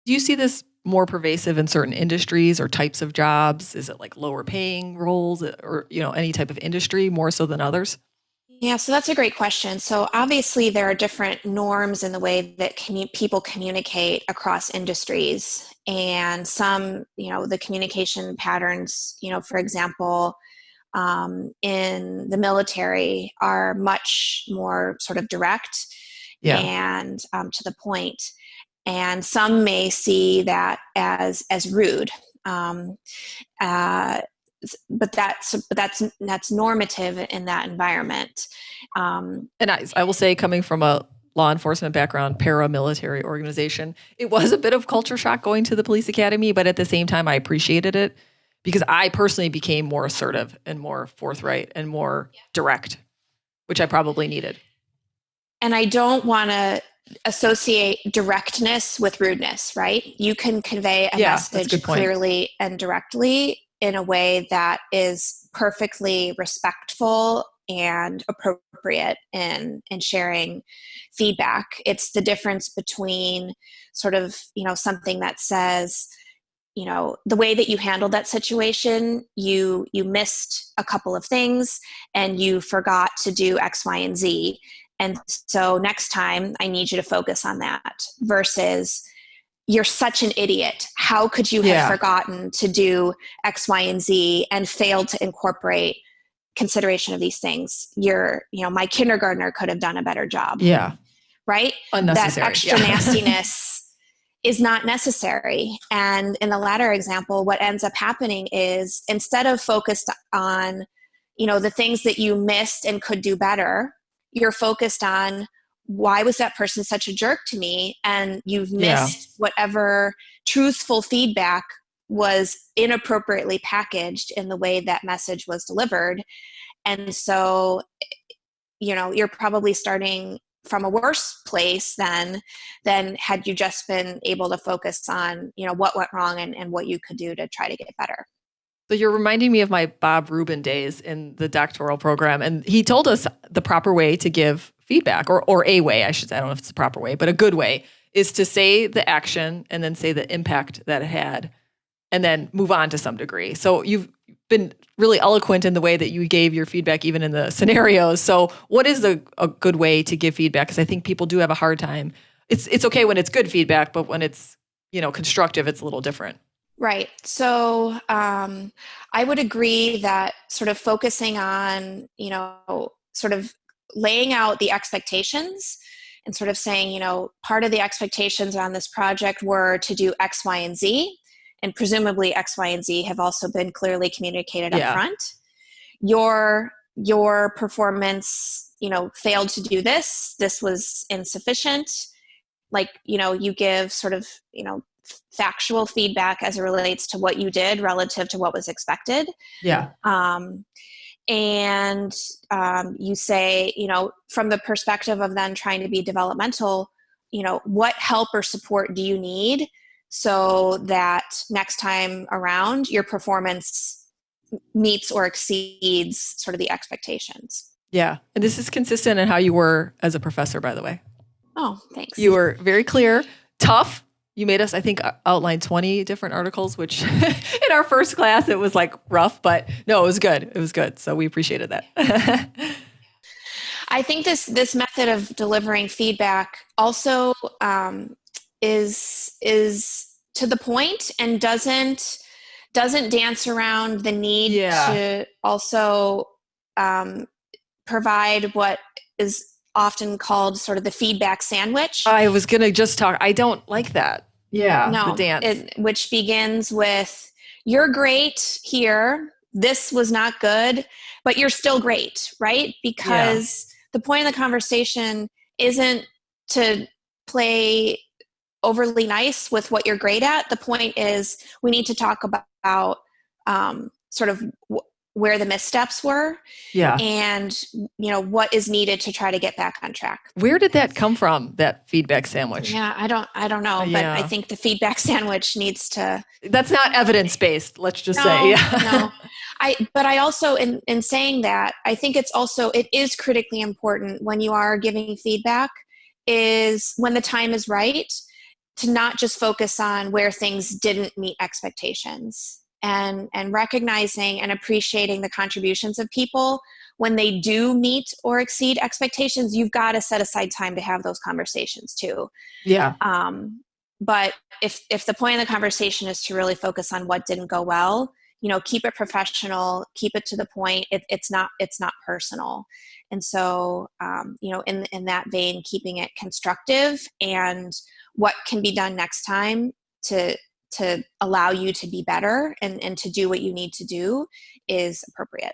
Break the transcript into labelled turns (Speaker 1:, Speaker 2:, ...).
Speaker 1: Do you see this more pervasive in certain industries or types of jobs? Is it like lower paying roles or, any type of industry more so than others?
Speaker 2: Yeah, so that's a great question. So obviously there are different norms in the way that people communicate across industries, and some, the communication patterns, for example, in the military are much more sort of direct
Speaker 1: Yeah.
Speaker 2: and to the point, and some may see that as rude. Um, uh, but that's normative in that environment.
Speaker 1: And I will say, coming from a law enforcement background, paramilitary organization, it was a bit of culture shock going to the police academy, but at the same time, I appreciated it because I personally became more assertive and more forthright and more direct, which I probably needed.
Speaker 2: And I don't want to associate directness with rudeness, right? You can convey a
Speaker 1: Yeah, that's a good
Speaker 2: message
Speaker 1: point.
Speaker 2: clearly and directly in a way that is perfectly respectful and appropriate in sharing feedback. It's the difference between sort of, something that says, the way that you handled that situation, you missed a couple of things and you forgot to do X, Y, and Z, and so next time I need you to focus on that, versus you're such an idiot, how could you have
Speaker 1: Yeah.
Speaker 2: forgotten to do X, Y, and Z and failed to incorporate consideration of these things? My kindergartner could have done a better job,
Speaker 1: Yeah.
Speaker 2: right? That
Speaker 1: Unnecessary.
Speaker 2: extra
Speaker 1: Yeah.
Speaker 2: nastiness is not necessary. And in the latter example, what ends up happening is, instead of focused on, the things that you missed and could do better, you're focused on, why was that person such a jerk to me? And you've
Speaker 1: Yeah.
Speaker 2: missed whatever truthful feedback was inappropriately packaged in the way that message was delivered. And so, you're probably starting from a worse place than had you just been able to focus on, what went wrong, and what you could do to try to get better.
Speaker 1: So you're reminding me of my Bob Rubin days in the doctoral program. And he told us the proper way to give feedback, or a way, I should say, I don't know if it's the proper way, but a good way is to say the action and then say the impact that it had and then move on to some degree. So you've been really eloquent in the way that you gave your feedback, even in the scenarios. So what is a good way to give feedback? Because I think people do have a hard time. It's okay when it's good feedback, but when it's, constructive, it's a little different.
Speaker 2: Right. So I would agree that sort of focusing on, sort of laying out the expectations and sort of saying, part of the expectations on this project were to do X, Y, and Z. And presumably X, Y, and Z have also been clearly communicated up
Speaker 1: Yeah.
Speaker 2: front. Your performance, failed to do this. This was insufficient. Like, you give sort of, factual feedback as it relates to what you did relative to what was expected.
Speaker 1: Yeah.
Speaker 2: Um, and you say, from the perspective of then trying to be developmental, what help or support do you need so that next time around your performance meets or exceeds sort of the expectations.
Speaker 1: Yeah. And this is consistent in how you were as a professor, by the way.
Speaker 2: Oh, thanks.
Speaker 1: You were very clear, tough. You made us, I think, outline 20 different articles, which in our first class, it was like rough, but no, it was good. It was good. So we appreciated that.
Speaker 2: I think this method of delivering feedback also is to the point and doesn't dance around the need
Speaker 1: Yeah.
Speaker 2: to also um, provide what is often called sort of the feedback sandwich.
Speaker 1: I was going to just talk. I don't like that. Yeah. The
Speaker 2: No,
Speaker 1: dance.
Speaker 2: which begins with, "You're great here. This was not good, but you're still great," right?
Speaker 1: Yeah.
Speaker 2: Because the point of the conversation isn't to play overly nice with what you're great at. The point is, we need to talk about sort of where the missteps were,
Speaker 1: Yeah.
Speaker 2: and what is needed to try to get back on track.
Speaker 1: Where did that come from, that feedback sandwich?
Speaker 2: Yeah, I don't know, but I
Speaker 1: Yeah.
Speaker 2: think the feedback sandwich needs to.
Speaker 1: That's not evidence based, let's just say.
Speaker 2: No,
Speaker 1: Yeah.
Speaker 2: no. But I also, in saying that, I think it is critically important when you are giving feedback, is when the time is right, to not just focus on where things didn't meet expectations, and recognizing and appreciating the contributions of people when they do meet or exceed expectations. You've got to set aside time to have those conversations too.
Speaker 1: Yeah.
Speaker 2: But if the point of the conversation is to really focus on what didn't go well, keep it professional, keep it to the point. It's not personal. And so, in that vein, keeping it constructive and what can be done next time to allow you to be better and to do what you need to do is appropriate.